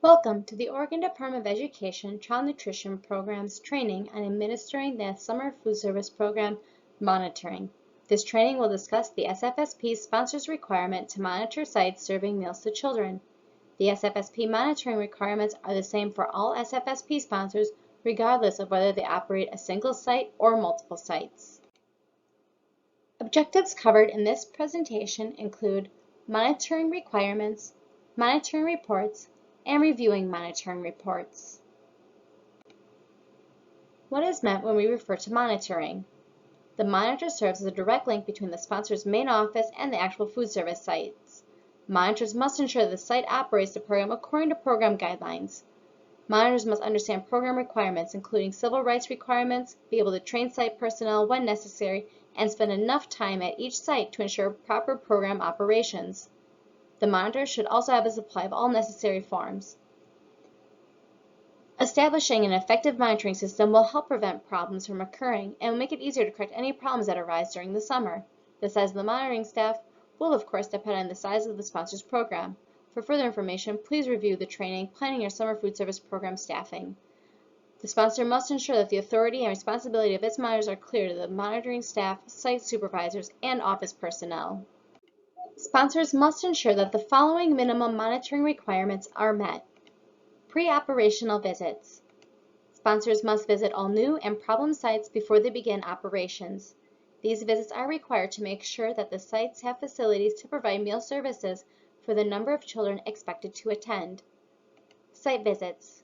Welcome to the Oregon Department of Education Child Nutrition Program's training on administering the Summer Food Service Program monitoring. This training will discuss the SFSP sponsors requirement to monitor sites serving meals to children. The SFSP monitoring requirements are the same for all SFSP sponsors, regardless of whether they operate a single site or multiple sites. Objectives covered in this presentation include monitoring requirements, monitoring reports, and reviewing monitoring reports. What is meant when we refer to monitoring? The monitor serves as a direct link between the sponsor's main office and the actual food service sites. Monitors must ensure that the site operates the program according to program guidelines. Monitors must understand program requirements, including civil rights requirements, be able to train site personnel when necessary, and spend enough time at each site to ensure proper program operations. The monitor should also have a supply of all necessary forms. Establishing an effective monitoring system will help prevent problems from occurring and will make it easier to correct any problems that arise during the summer. The size of the monitoring staff will, of course, depend on the size of the sponsor's program. For further information, please review the training Planning Your Summer Food Service Program Staffing. The sponsor must ensure that the authority and responsibility of its monitors are clear to the monitoring staff, site supervisors, and office personnel. Sponsors must ensure that the following minimum monitoring requirements are met. Pre-operational visits. Sponsors must visit all new and problem sites before they begin operations. These visits are required to make sure that the sites have facilities to provide meal services for the number of children expected to attend. Site visits.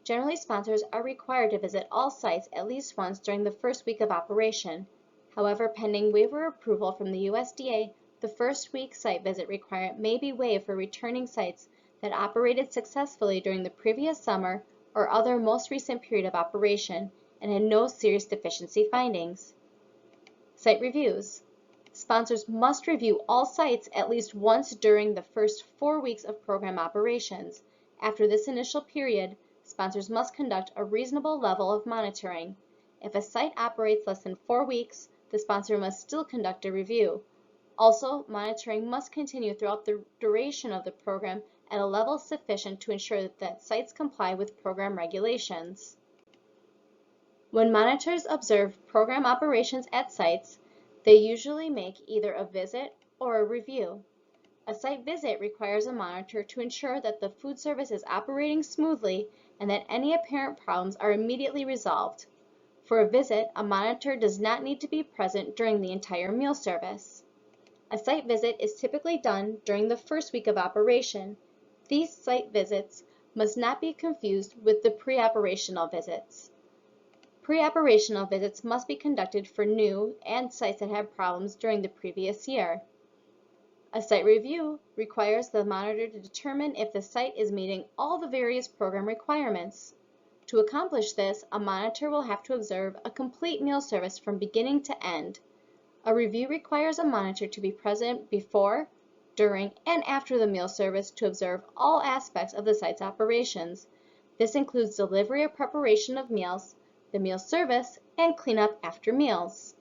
Generally, sponsors are required to visit all sites at least once during the first week of operation. However, pending waiver approval from the USDA, the first week site visit requirement may be waived for returning sites that operated successfully during the previous summer or other most recent period of operation and had no serious deficiency findings. Site reviews. Sponsors must review all sites at least once during the first 4 weeks of program operations. After this initial period, sponsors must conduct a reasonable level of monitoring. If a site operates less than 4 weeks, the sponsor must still conduct a review. Also, monitoring must continue throughout the duration of the program at a level sufficient to ensure that sites comply with program regulations. When monitors observe program operations at sites, they usually make either a visit or a review. A site visit requires a monitor to ensure that the food service is operating smoothly and that any apparent problems are immediately resolved. For a visit, a monitor does not need to be present during the entire meal service. A site visit is typically done during the first week of operation. These site visits must not be confused with the pre-operational visits. Pre-operational visits must be conducted for new and sites that have problems during the previous year. A site review requires the monitor to determine if the site is meeting all the various program requirements. To accomplish this, a monitor will have to observe a complete meal service from beginning to end. A review requires a monitor to be present before, during, and after the meal service to observe all aspects of the site's operations. This includes delivery or preparation of meals, the meal service, and cleanup after meals.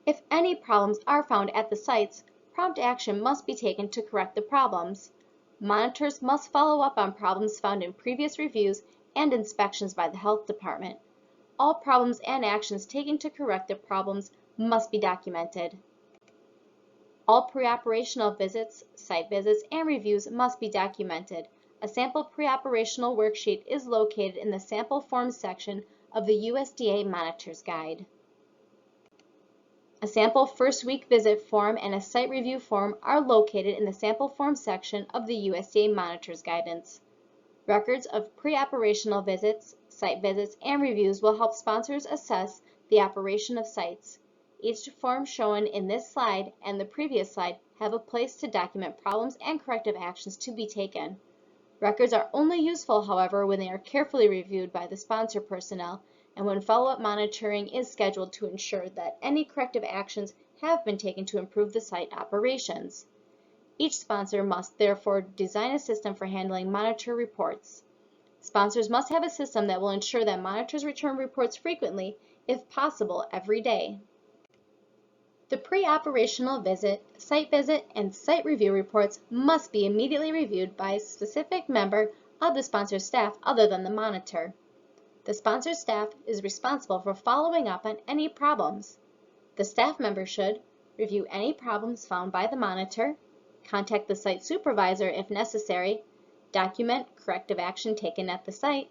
If any problems are found at the sites, prompt action must be taken to correct the problems. Monitors must follow up on problems found in previous reviews and inspections by the health department. All problems and actions taken to correct the problems must be documented. All pre-operational visits, site visits, and reviews must be documented. A sample pre-operational worksheet is located in the sample forms section of the USDA Monitor's Guide. A sample first week visit form and a site review form are located in the sample forms section of the USDA Monitor's Guidance. Records of pre-operational visits, site visits, and reviews will help sponsors assess the operation of sites. Each form shown in this slide and the previous slide have a place to document problems and corrective actions to be taken. Records are only useful, however, when they are carefully reviewed by the sponsor personnel and when follow-up monitoring is scheduled to ensure that any corrective actions have been taken to improve the site operations. Each sponsor must therefore design a system for handling monitor reports. Sponsors must have a system that will ensure that monitors return reports frequently, if possible, every day. The pre-operational visit, and site review reports must be immediately reviewed by a specific member of the sponsor's staff other than the monitor. The sponsor's staff is responsible for following up on any problems. The staff member should review any problems found by the monitor, contact the site supervisor if necessary, document corrective action taken at the site,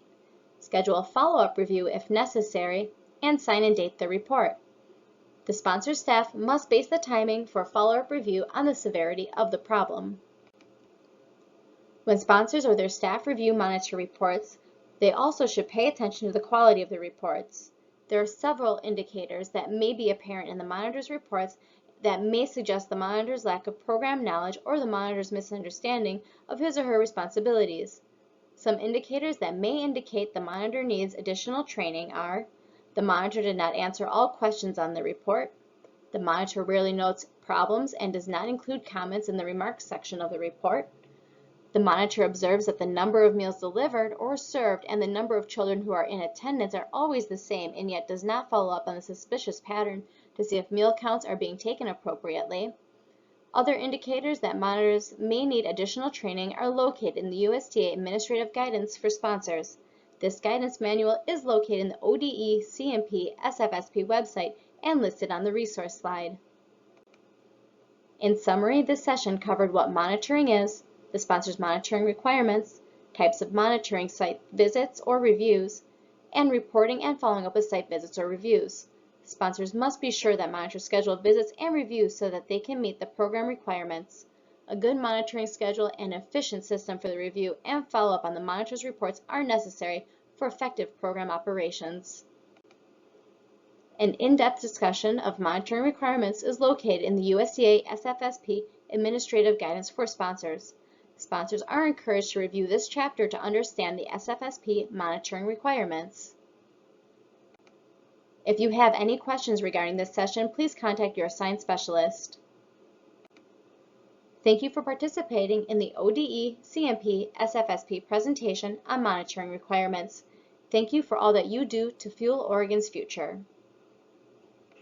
schedule a follow-up review if necessary, and sign and date the report. The sponsor staff must base the timing for follow-up review on the severity of the problem. When sponsors or their staff review monitor reports, they also should pay attention to the quality of the reports. There are several indicators that may be apparent in the monitor's reports that may suggest the monitor's lack of program knowledge or the monitor's misunderstanding of his or her responsibilities. Some indicators that may indicate the monitor needs additional training are: the monitor did not answer all questions on the report, the monitor rarely notes problems and does not include comments in the remarks section of the report, the monitor observes that the number of meals delivered or served and the number of children who are in attendance are always the same and yet does not follow up on the suspicious pattern to see if meal counts are being taken appropriately. Other indicators that monitors may need additional training are located in the USDA Administrative Guidance for Sponsors. This guidance manual is located in the ODE CMP SFSP website and listed on the resource slide. In summary, this session covered what monitoring is, the sponsor's monitoring requirements, types of monitoring, site visits or reviews, and reporting and following up with site visits or reviews. Sponsors must be sure that monitors schedule visits and reviews so that they can meet the program requirements. A good monitoring schedule and efficient system for the review and follow-up on the monitor's reports are necessary for effective program operations. An in-depth discussion of monitoring requirements is located in the USDA SFSP Administrative Guidance for Sponsors. Sponsors are encouraged to review this chapter to understand the SFSP monitoring requirements. If you have any questions regarding this session, please contact your assigned specialist. Thank you for participating in the ODE CMP SFSP presentation on monitoring requirements. Thank you for all that you do to fuel Oregon's future.